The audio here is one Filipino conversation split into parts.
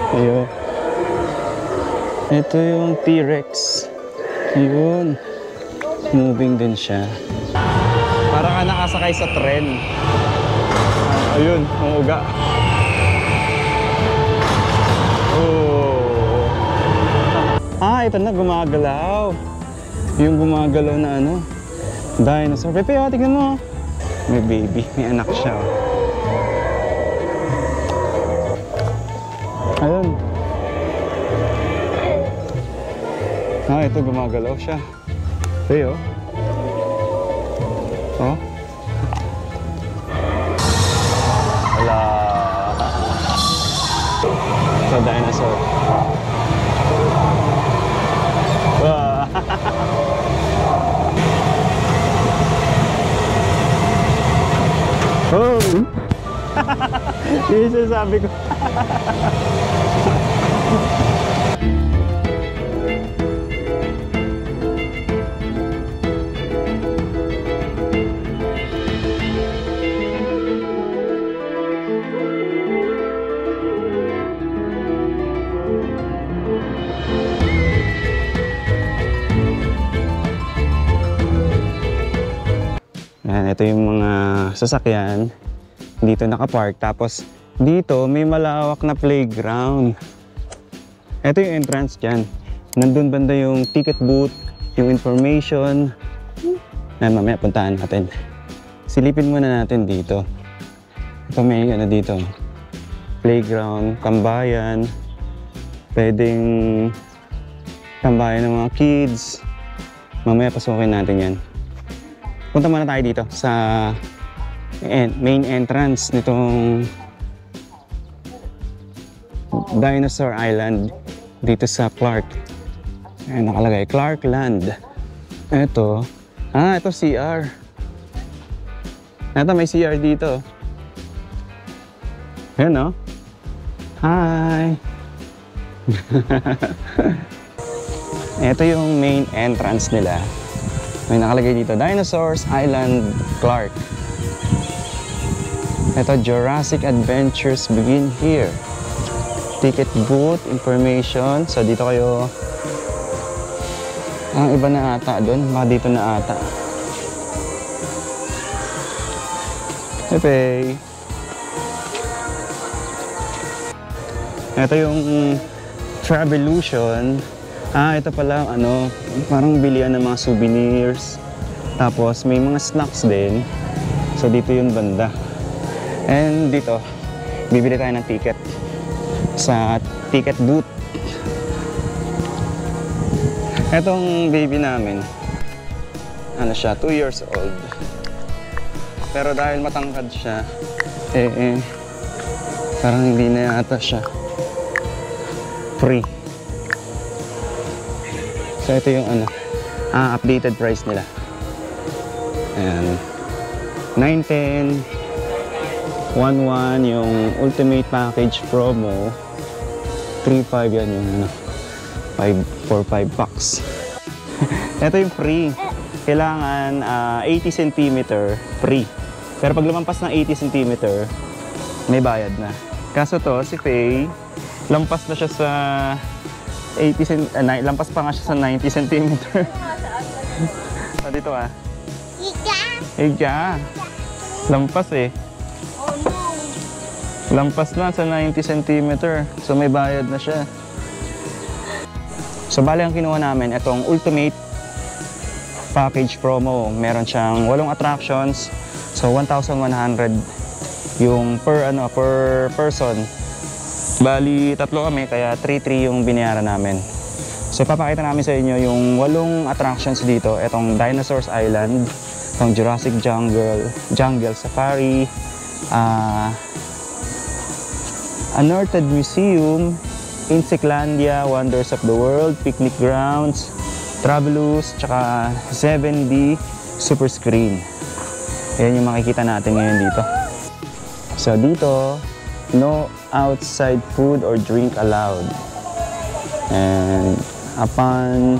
Ayun. Ito yung T-Rex. Ayun. Moving din siya. Para ka nakasakay sa tren. Ayun, ang uga. Oh. Ito na, gumagalaw. Yung gumagalaw na ano, dinosaur. Pepe, tignan mo. May baby, may anak siya. Ayun. Ito gumagalaw siya. Ito oh. Wala. Ito dinosaur. Wow. Oh! Yung sabi ko. Ito yung mga sasakyan dito nakapark, tapos dito may malawak na playground. Ito yung entrance dyan. Nandun banda yung ticket booth, yung information. Mamaya puntahan natin. Silipin muna natin dito. Ito may ano dito, playground, tambayan. Pwedeng tambayan ng mga kids. Mamaya pasukin natin yan. Punta muna tayo dito sa main entrance nitong Dinosaur Island dito sa Clark. Ayan, nakalagay Clarkland. Ito, ito CR. Ito may CR dito. Ayan no? Hi! Ito yung main entrance nila. May nakalagay dito, Dinosaurs Island, Clark. Ito, Jurassic Adventures begin here. Ticket booth, information. So, dito kayo... Ang iba na ata doon. Baka dito na ata. Pepe. Ito yung Travelution. Ito pala, ano, parang bilihan ng mga souvenirs. Tapos, may mga snacks din. So, dito yung banda. And dito, bibili tayo ng ticket sa ticket booth. Etong baby namin, ano siya, 2 years old. Pero dahil matangkad siya, parang hindi na yata siya free. So ito yung ano, updated price nila. Ayan, 910, 11 yung ultimate package promo, 35 yan yung ano, 5 packs. Ito yung free. Kailangan 80 cm free. Pero pag lumampas ng 80 cm, may bayad na. Kaso to, si Faye, lampas na siya sa 80 cm, lampas pa nga siya sa 90 cm. Dito ah. Higa. Lampas eh. Lampas na sa 90 cm. So may bayad na siya. So bali ang kinuha namin, itong ultimate package promo. Meron siyang 8 attractions. So 1,100 yung per person. Bali, 3 kami, kaya 3,300 yung binayaran namin. So ipapakita namin sa inyo yung 8 attractions dito. Itong Dinosaurs Island, itong Jurassic Jungle Safari, Unearthed Museum, Insectlandia, Wonders of the World, Picnic Grounds, Travelus, tsaka 7D Super Screen. Ayan yung makikita natin ngayon dito. So dito, no outside food or drink allowed. And upon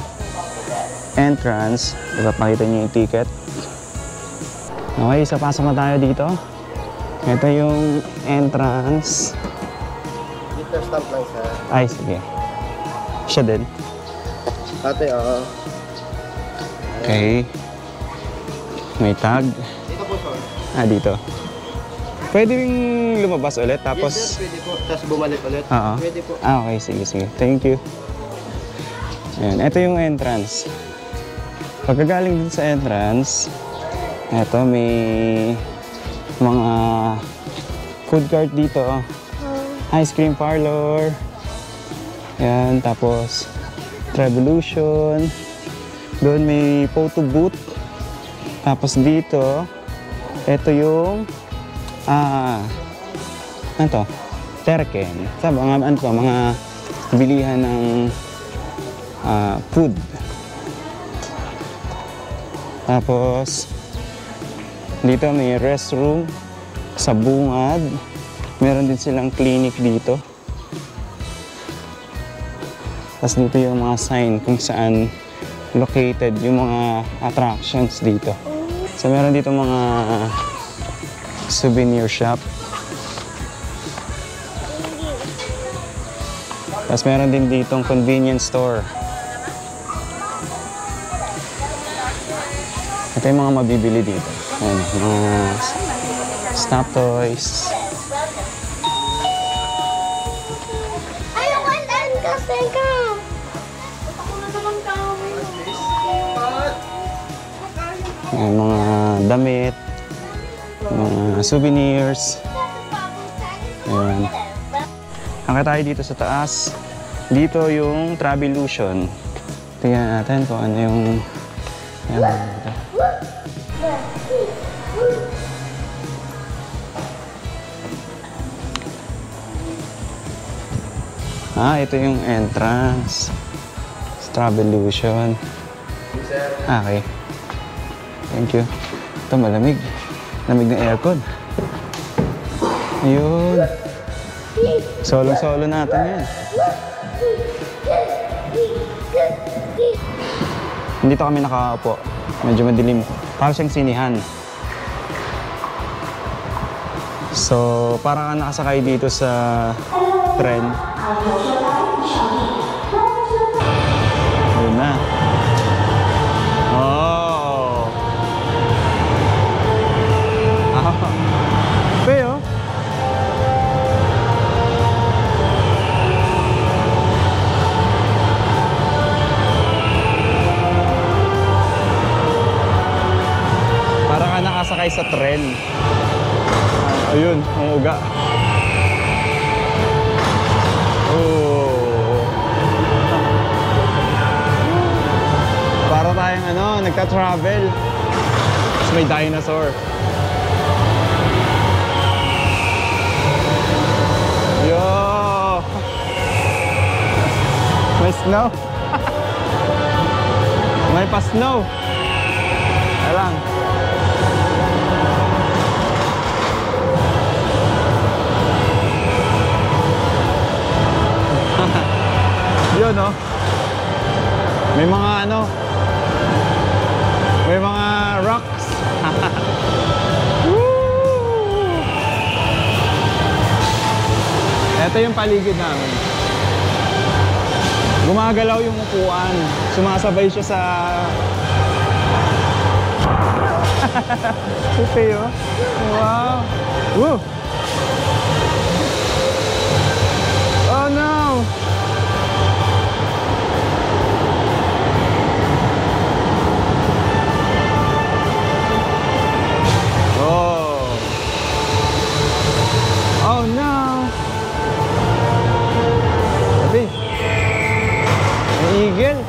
entrance, ipapakita nyo yung ticket. Okay, so pasok na tayo dito. Ito yung entrance. After stamp lang siya. Ay, sige. Siya din. Ate, oo. Okay. May tag. Dito po, sir. Ah, dito. Pwede ring lumabas ulit, tapos... Yes, sir, pwede po. Tapos bumalik ulit. Oo. Pwede po. Ah, okay. Sige, sige. Thank you. Ayan. Ito yung entrance. Pagkagaling din sa entrance, ito may mga food court dito. Ice cream parlor. Ayan. Tapos, Travolution. Doon may photo booth. Tapos dito, ito yung ano to? Terken. Sabi, ano to, mga bilihan ng food. Tapos, dito may restroom sa bungad. Meron din silang clinic dito. Tapos dito yung mga sign kung saan located yung mga attractions dito. So meron dito mga souvenir shop. Tapos meron din ditong convenience store. Ito yung mga mabibili dito. Ayan, mga snap toys. Ayan, mga damit, mga souvenirs. Ayan. Hanggang tayo dito sa taas. Dito yung Travolution. Tingnan natin kung ano yung... Ayan, dito. Ah, ito yung entrance. Travolution. Ah, okay. Thank you. Ito malamig. Lamig na aircon. Ayun. Solo-solo natin yan. Dito kami nakaupo. Medyo madilim. Parang siyang sinihan. So, parang ka nakasakay dito sa tren. Ayun na. Oh. Peo. Parang ka nakasakay sa tren. Ayun, ang uga. Oh. Para tayong nagka-travel. Tapos may dinosaur. Yo! May snow. May pa-snow. Alang. Yun, no? May mga may mga rocks. Ito yung paligid namin. Gumagalaw yung upuan. Sumasabay siya sa... Super, oh. Wow. Woo! Oh, no! Oh no! Sabi, may eagle.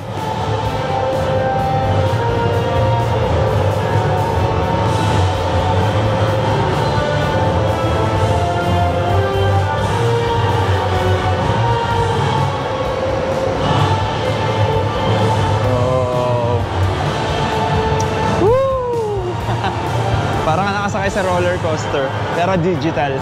Oh. Woo! Parang nakasakay sa roller coaster, pero digital.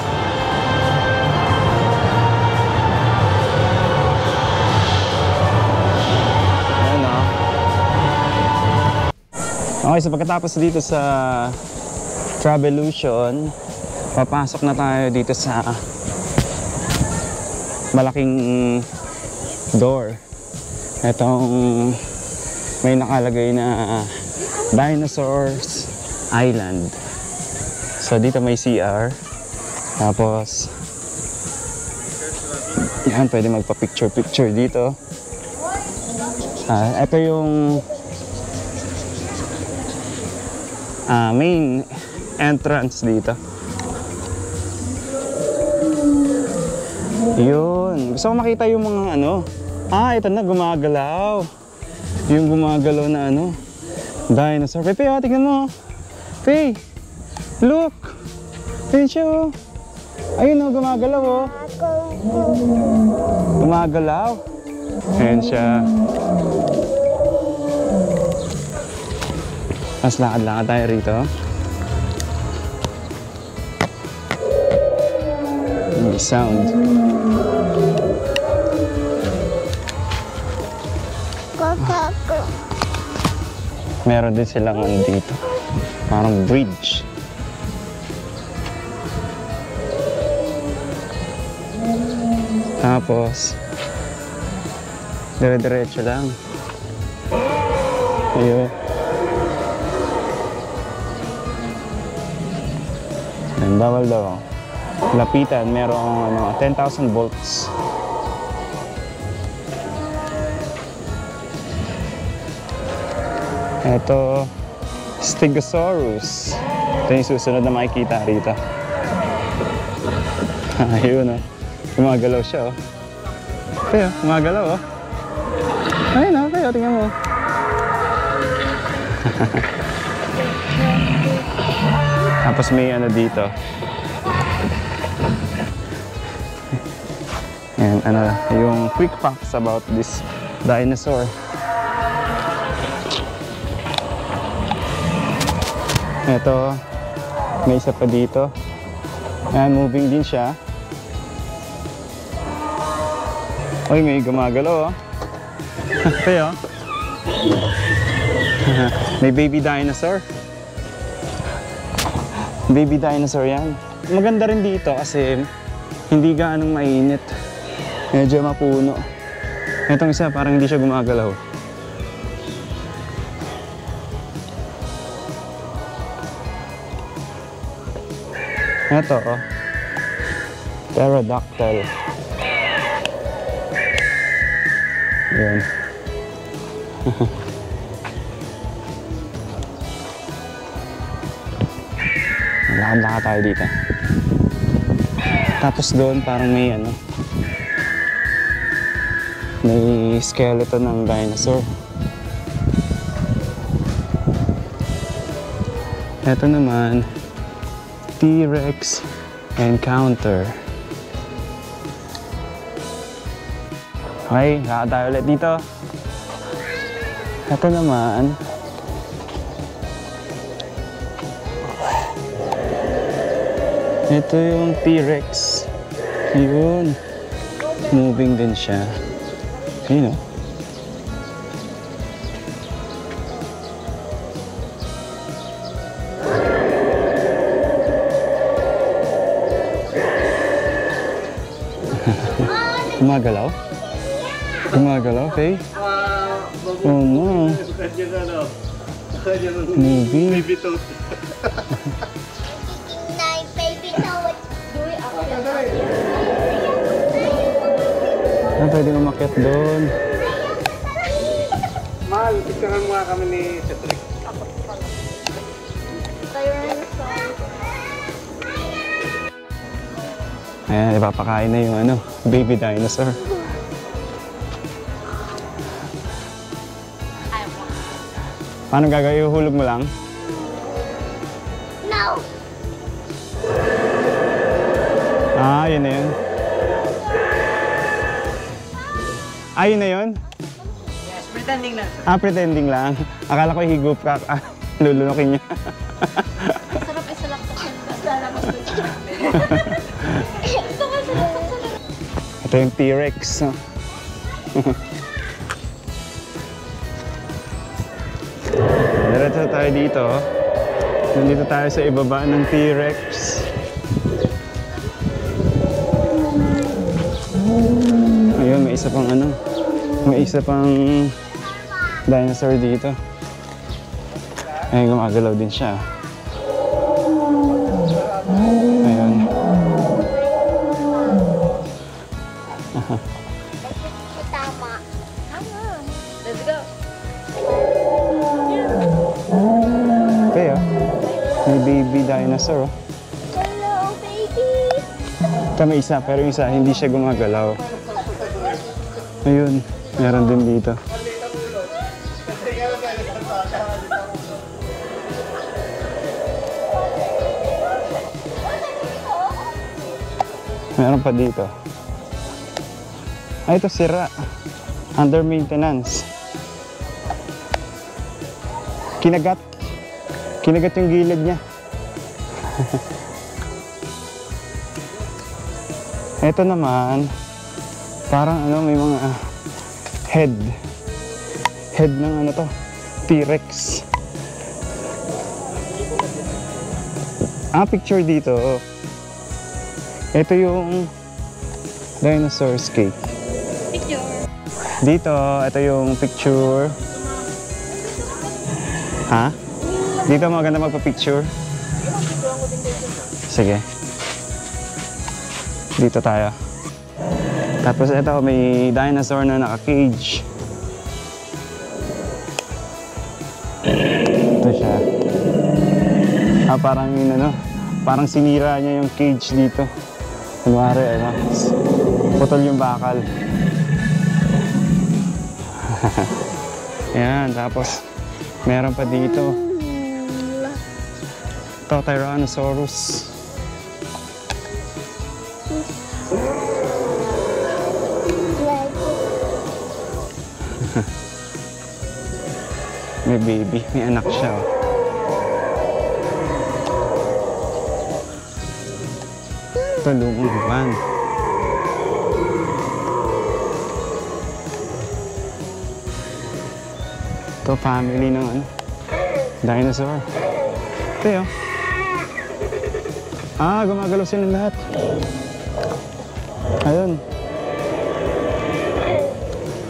Okay, so pagkatapos dito sa Travolution, papasok na tayo dito sa malaking door. Itong may nakalagay na Dinosaurs Island. So dito may CR. Tapos yan, pwede magpa-picture dito. Ito yung main entrance dito. Yun. Gusto ko makita yung mga ano. Ito na, gumagalaw. Yung gumagalaw na ano. Dinosaur. Pepe, tignan mo. Pepe, look. Ayun siya, oh. Ayun, oh, gumagalaw, oh. Gumagalaw. Ayun siya. Mas lakad-lakad tayo rito. May sound. Meron din silang ano dito. Parang bridge. Tapos dire-diretso lang. Ayun. And bawal daw. Lapitan, merong ano, 10,000 volts. Ito, Stegosaurus. Ito yung susunod na makikita rito. Ayun, oh. Gumagalaw siya, oh. Kaya, gumagalaw, oh. Ayun, oh. Kaya, tingnan mo. Tapos may ano dito. And ano, yung quick facts about this dinosaur. Ito, may isa pa dito. Ayan, moving din siya. Uy, may gumagalaw, oh. Kaya, may baby dinosaur. Baby dinosaur yan. Maganda rin dito kasi hindi gaanong mainit. Medyo mapuno. Itong isa, parang hindi siya gumagalaw. Ito, oh. Pterodactyl. Yan. Lakad-lakad tayo dito. Tapos doon parang may ano, may skeleton ng dinosaur. Ito naman, T-Rex encounter. Okay, lakad tayo ulit dito. Ito naman, ito yung T-Rex. Yun. Moving din siya. Ayun, oh. Gumagalaw? Gumagalaw, Faye? Oh no. Moving. Baby toad. Pwede umakyat doon. Mahal, picturean mo nga kami ni Cedric. Ayan, ipapakain na yung ano, baby dinosaur. Paano gagawin? Ihulog mo lang? No! Yun na yun. Yun na yun? Yes, pretending na. Pretending lang. Akala ko higup ka. Lulunukin niya. Sarap isa lang sa lalabas ko. Ito yung T-Rex. Diretso tayo dito. Nandito tayo sa ibaba ng T-Rex. isa pang ano, may isa pang dinosaur dito. Ayun, gumagalaw din siya. Ayun. Tama. Tama. Let's go. Kaya, may baby dinosaur. Oh. Hello, baby. Ito may isa, pero yung isa hindi siya gumagalaw. Ayun, meron din dito. Meron pa dito. Ay, ito sira. Under maintenance. Kinagat. Kinagat yung gilid niya. Ito naman, parang ano, may mga head. Head ng ano to, T-Rex. Picture dito. Ito yung dinosaur cake. Picture. Dito, ito yung picture. Ha? Dito maganda magpa-picture. Sige. Dito tayo. Tapos ito, may dinosaur na naka-cage. Ito siya. Parang yun ano, parang sinira niya yung cage dito. Kunwari, ano, putol yung bakal. Ayan, tapos meron pa dito. Ito, Tyrannosaurus. May baby, may anak siya. Oh. Ito, lumang van. Ito, family ng ano, dinosaur. Ito yun. Gumagalaw silang lahat. Ayun.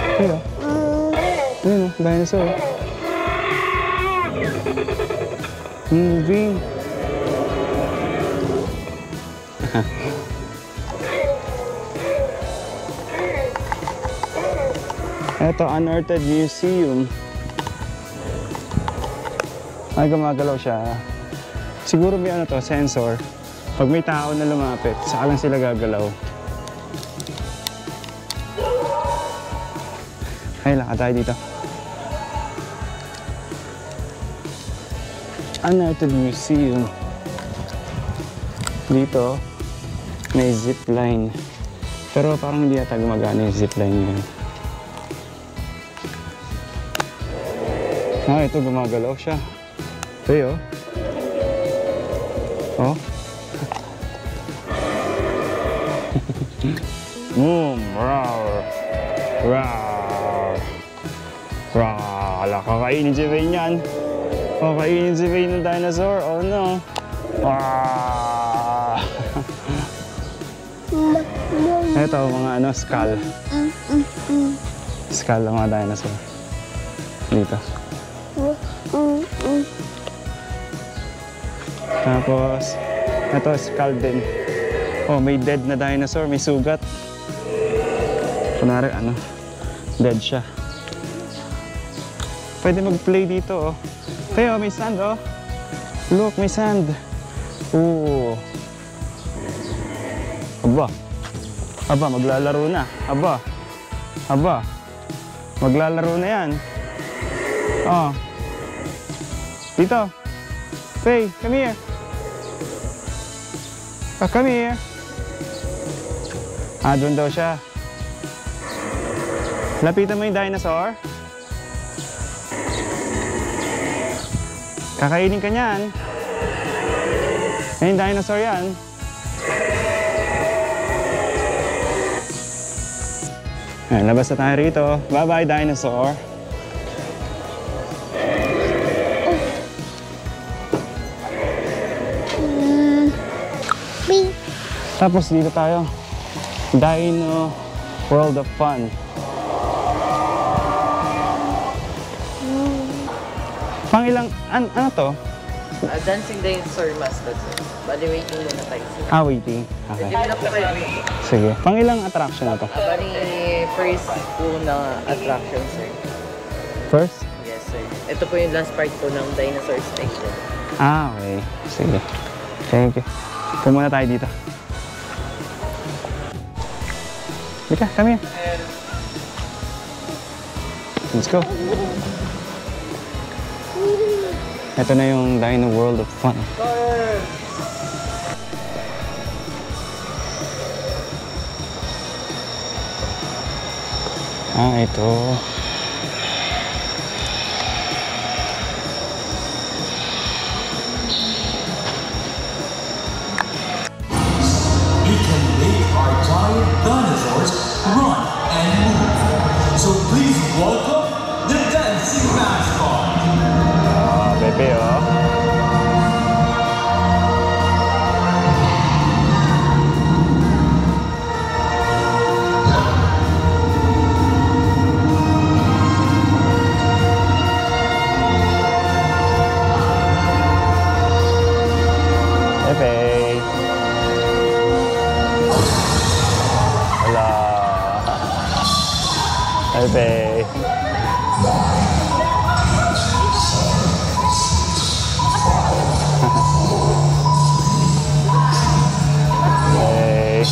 Ito yun. Ayun, dinosaur. Moving. Ito, Unearthed Museum. Ay, gumagalaw siya. Siguro may ano to, sensor. Pag may tao na lumapit, saka lang sila gagalaw. Ay, lakad tayo dito. Unearthed Museum. Dito, may zipline. Pero parang hindi yata gumagana yung zipline yun. Ito gumagalaw siya. Ito yun. Oh. Rawr. Rawr. Rawr. Kakainin si Vane yan. Kakainin si Vane ng dinosaur. Oh no. Ito, mga ano, skull. Skull ng mga dinosaur. Dito. Tapos, ito, skull din. Oh, may dead na dinosaur, may sugat. Kunwari, ano, dead siya. Pwede mag-play dito, oh. Tayo, may sand, oh. Look, may sand. Oo. Aba, maglalaro na. Aba, maglalaro na yan. Oh. Dito. Faye, come here. Come here. Doon daw siya. Lapitan mo yung dinosaur. Kakainin ka niyan. Yung dinosaur yan. Labas na tayo rito. Bye-bye, dinosaur. Tapos dito tayo. World of Fun. Pang ilang, ano to? Dancing dinosaur mascot, sir. Bali, waiting muna tayo, sir. Waiting. Okay. Hindi na po kayo waiting. Sige. Pang ilang attraction na to? Bali, first po na attraction, sir. First? Yes, sir. Ito po yung last part po ng dinosaur station. Okay. Sige. Thank you. Pumunta tayo dito. Mika, come here. Let's go. Ito na yung Dino World of Fun. Ito. We can make our giant dinosaurs run and move. So please welcome the dancing mascot. Pepe, oh. Pepe. Hola. Pepe. Hey.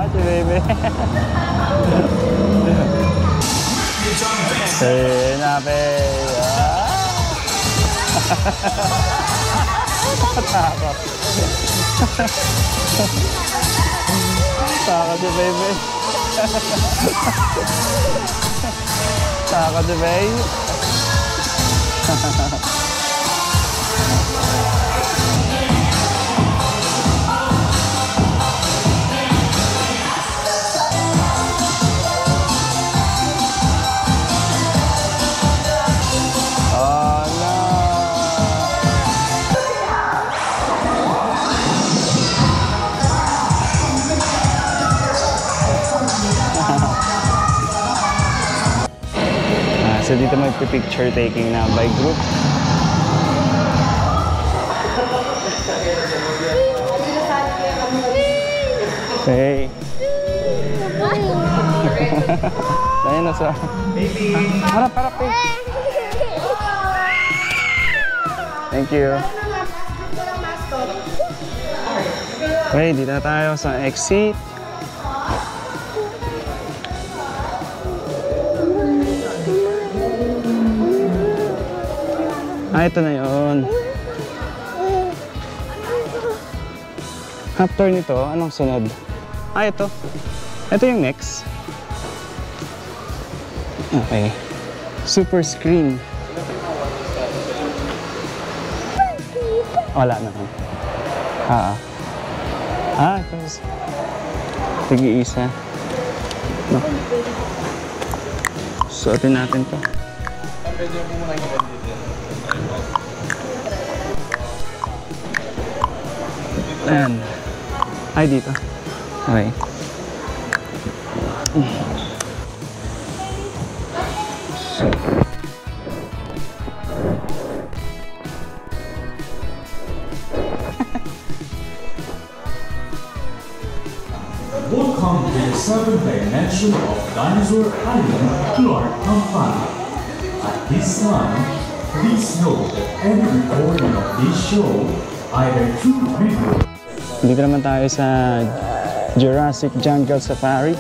Si baby. Hey, nape. Takot. Takot si baby. Takot si baby. So dito magpi-picture taking na by group. Hey. Ayun na sa. Baby. Harap, harap eh. Thank you. Okay, dito na tayo sa exit. Ito na yun. After nito, anong sunod? Ito. Ito yung next. Okay. Super screen. Wala na. Tapos tig-iisa. No. Suotin natin to. Ayan. Ay, dito. Okay. Welcome to the seventh dimension of Dinosaur Island, Clark Kampana. At this time, please note that any recording of this show, either through video. Dito naman tayo sa Jurassic Jungle Safari.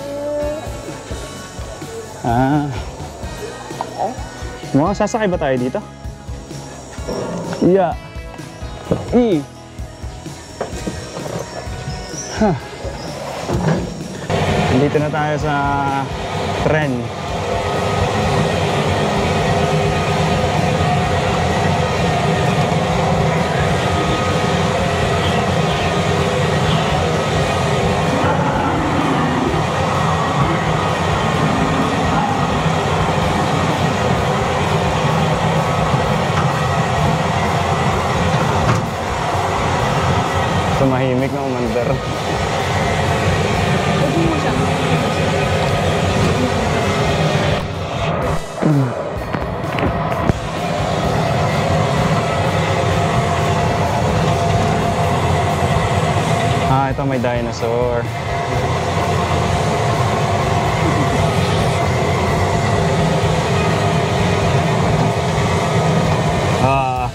Mukhang sasakay ba tayo dito? Yeah. Dito na tayo sa tren. Tumahimik na umandar. Ah, ito may dinosaur. Ah,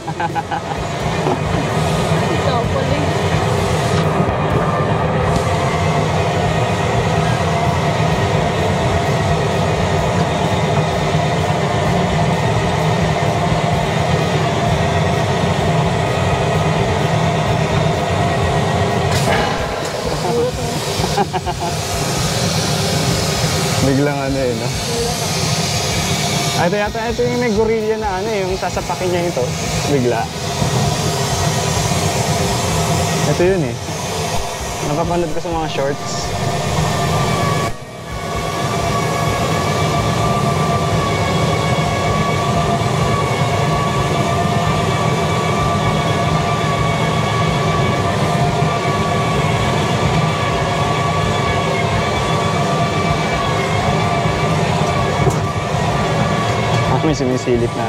Ito, pala. biglang ano eh, no? Ah, ito yung may gorilla na ano yung sasapakin niya ito. Bigla. Ito yun eh. Napapanood ko sa mga shorts. May sumisilip na.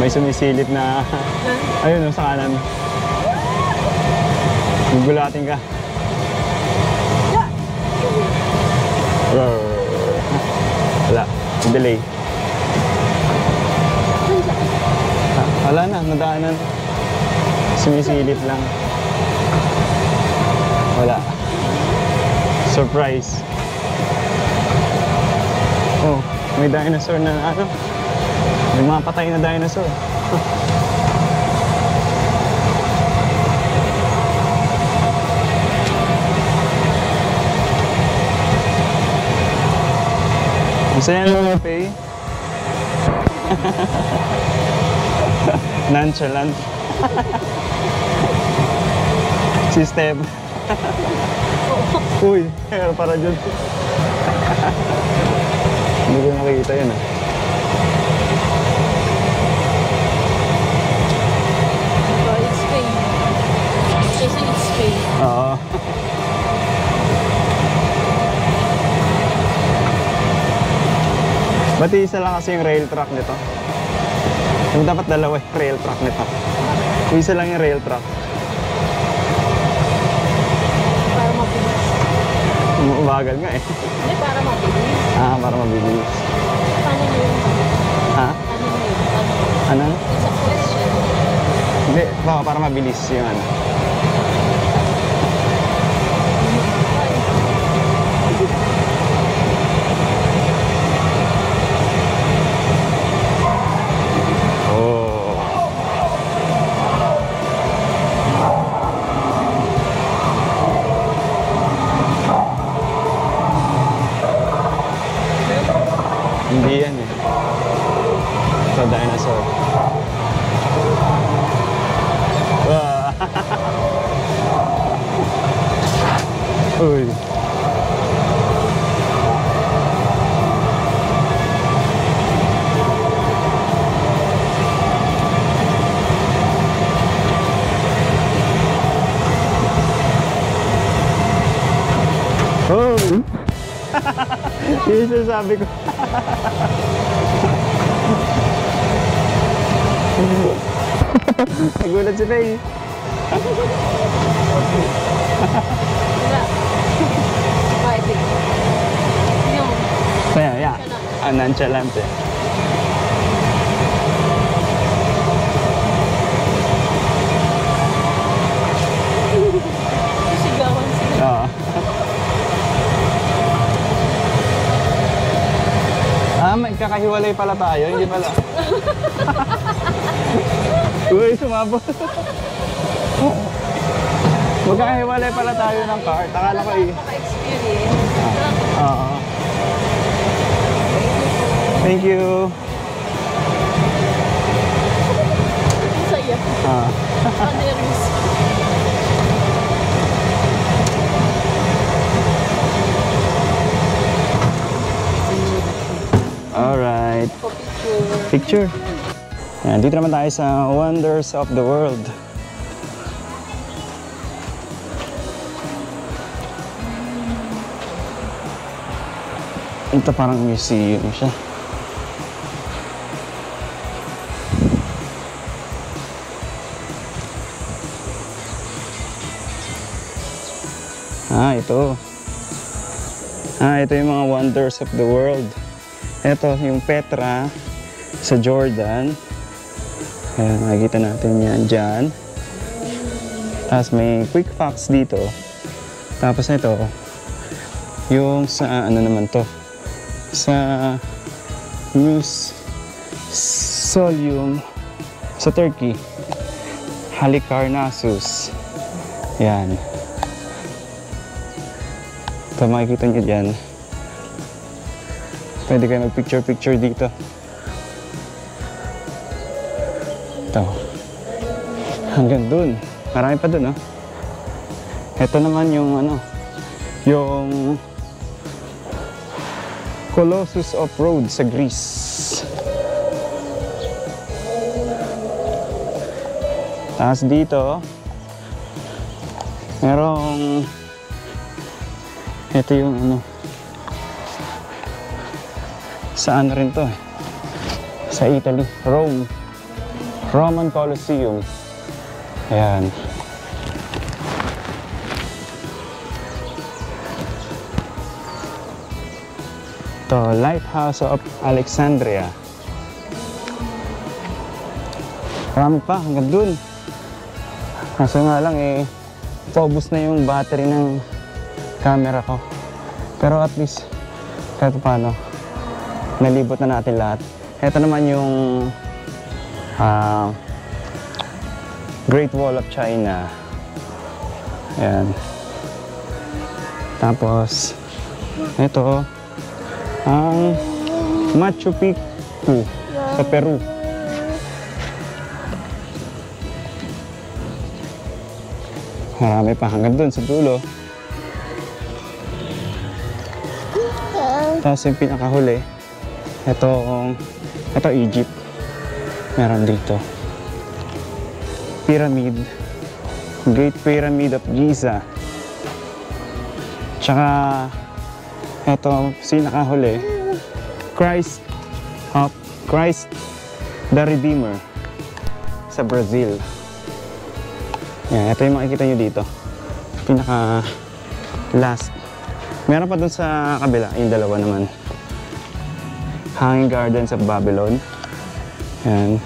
May sumisilip na. Ayun, sa kanan. Gugulatin ka. Wala. Delay. Wala na. Nadaanan. Sumisilip lang. Wala. Surprise. Oh, may dinosaur na ano. May mga patay na dinosaur. Masaya naman, Faye. Nonchalant. Si Steph. Uy, para dyan. Hindi ko nakikita yun ah. Oo. Ba't isa lang kasi yung rail track nito? Yung dapat dalawa yung rail track nito. Yung isa lang yung rail track. Para mabilis. Umabagal nga eh. Hindi, para mabilis. Ah, para mabilis. Paano mo yun? Ha? Ano mo yun? Ano? It's a question. Hindi, baka para mabilis yung ano. Hindi yan eh. Ito, dinosaur. Wow. Uy. Oh! Yun yung sabi ko. Nagulat si Faye. Wala. Bakit? Yung. Kaya, yeah. Nonchalant eh. Sigawan sila. Oo. May kakahiwalay pala tayo, hindi pala. Uy, sumabot. Magkakahiwalay pala tayo ng car. Akala ko eh. Maka-experience. Oo. Thank you. Saya. Nervous. Alright. Picture. Yan, dito naman tayo sa Wonders of the World. Ito parang museum siya. Ito. Ito yung mga wonders of the world. Ito yung Petra sa Jordan. Ayan, makikita natin yan dyan. Tapos may quick facts dito. Tapos ito, yung sa ano naman to, sa Mausoleum sa Turkey, Halikarnassus. Yan. Ito makikita nyo dyan. Pwede kayo mag-picture dito. Ito. Hanggang dun. Marami pa dun, no? Ito naman yung ano, yung Colossus of Rhodes sa Greece. Tapos dito, merong ito yung ano, saan rin to eh? Sa Italy, Rome, Roman Colosseum. Ayan. Ito, Lighthouse of Alexandria. Marami pa hanggang dun. Kaso nga lang eh, paubos na yung battery ng camera ko. Pero at least, kahit paano, nalibot na natin lahat. Ito naman yung Great Wall of China. Ayan. Tapos, ito, ang Machu Picchu sa Peru. Marami pa hanggang dun sa dulo. Tapos yung pinakahuli, ito Egypt. Meron dito. Pyramid. Great Pyramid of Giza. Tsaka, ito, pinakahuli, Christ the Redeemer sa Brazil. Yan, ito yung makikita nyo dito. Pinaka last. Meron pa dun sa kabila, yung dalawa naman. Hanging Gardens of Babylon. Yan.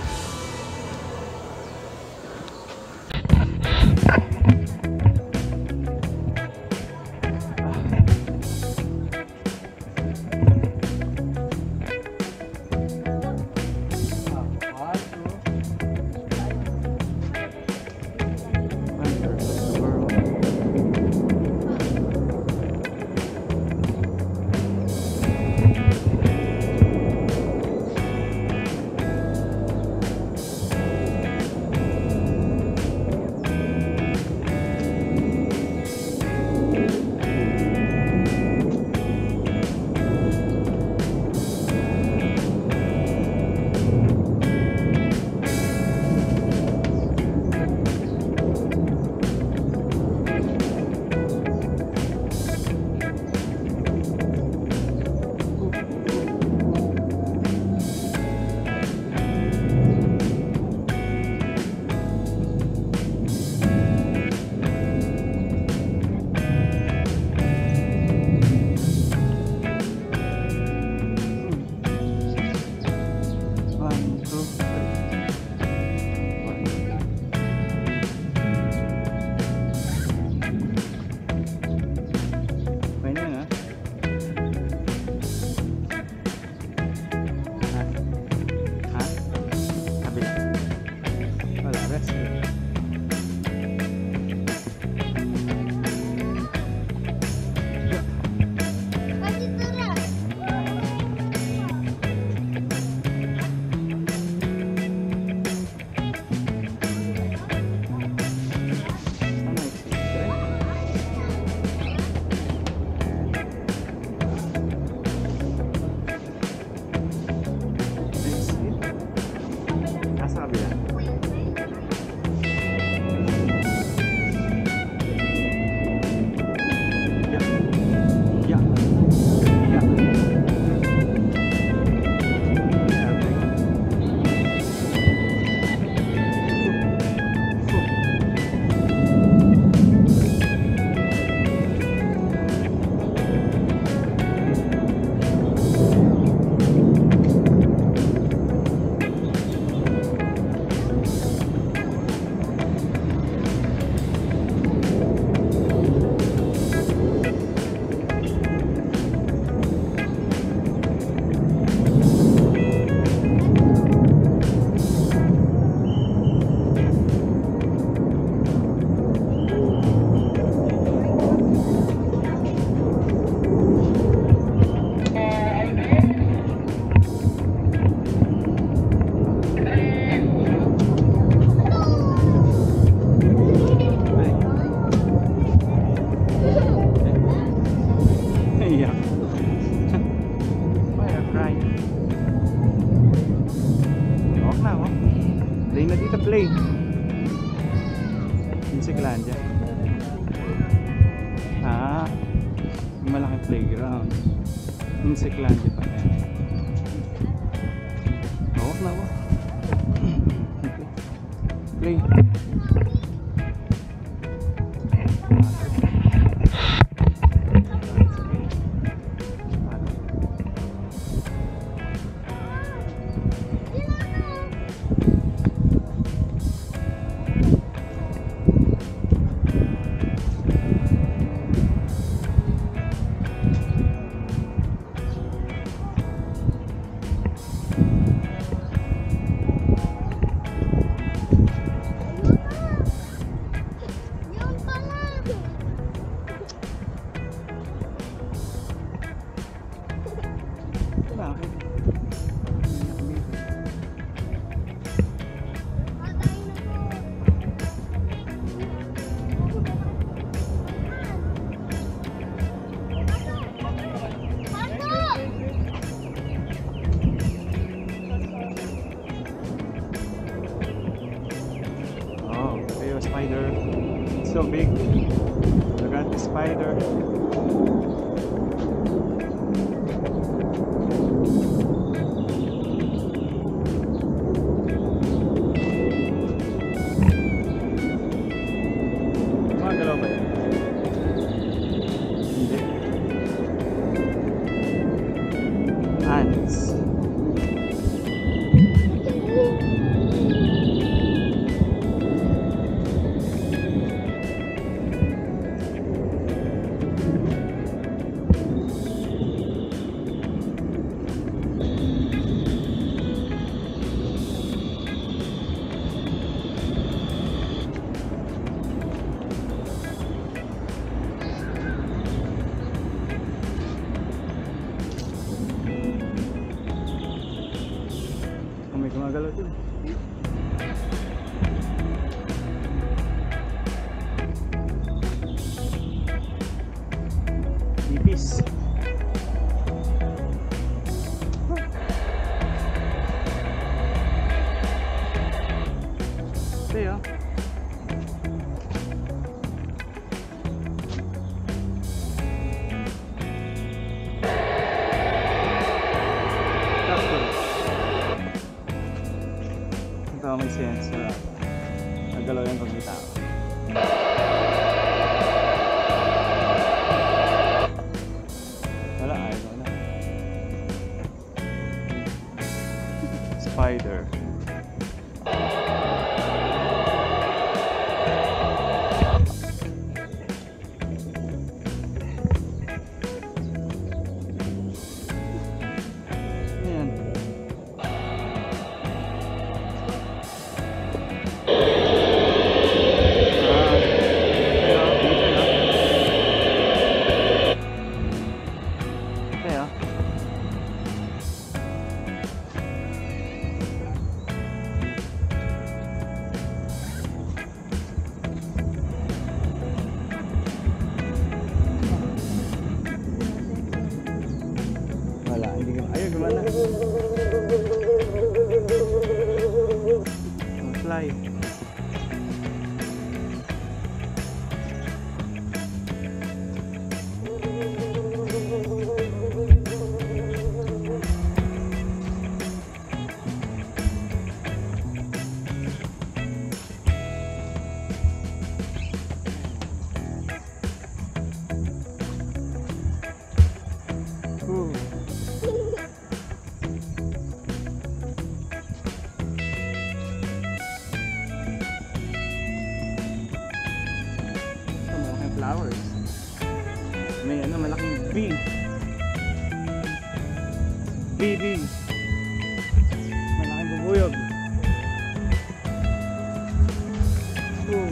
playground. Insectlandia pa yan. Hawak na ako. Play. Spider. It's so big. Look at the spider. Magalaw ba yan? Hindi. Ants. May gumagalaw dun. Ipis. Ito yun. Ito may sense na nagalaw yan pag may tao. Wala, ayaw na. Spider. Ayan. Wala, hindi ko. Ayun, gumana. Fly. Ooh. Malaking flowers. May ano, malaking bee. Bee. Malaking bubuyog. Ooh.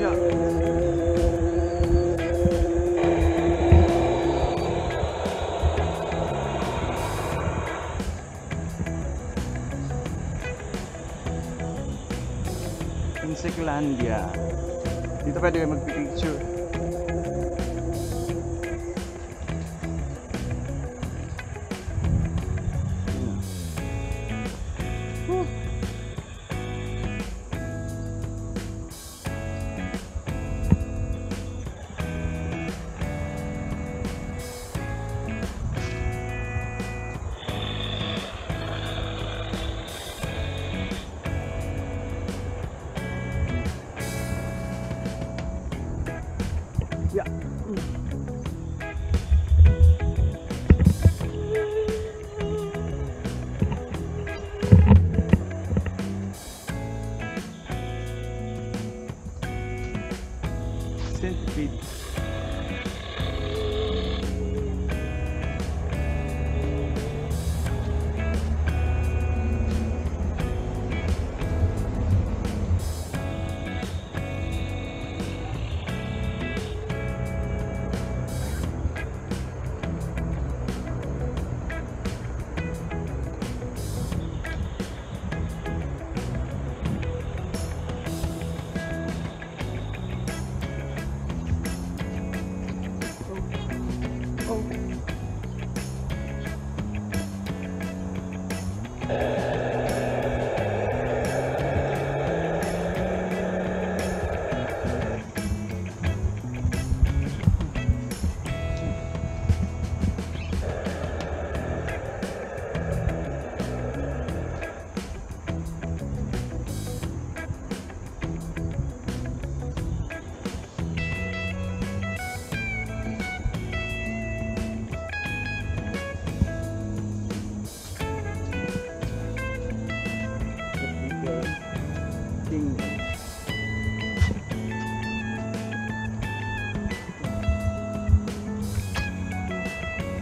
Yeah. Insectlandia. Dito pwede kayo magpipicture. Yeah. Centipede.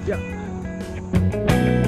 Yeah.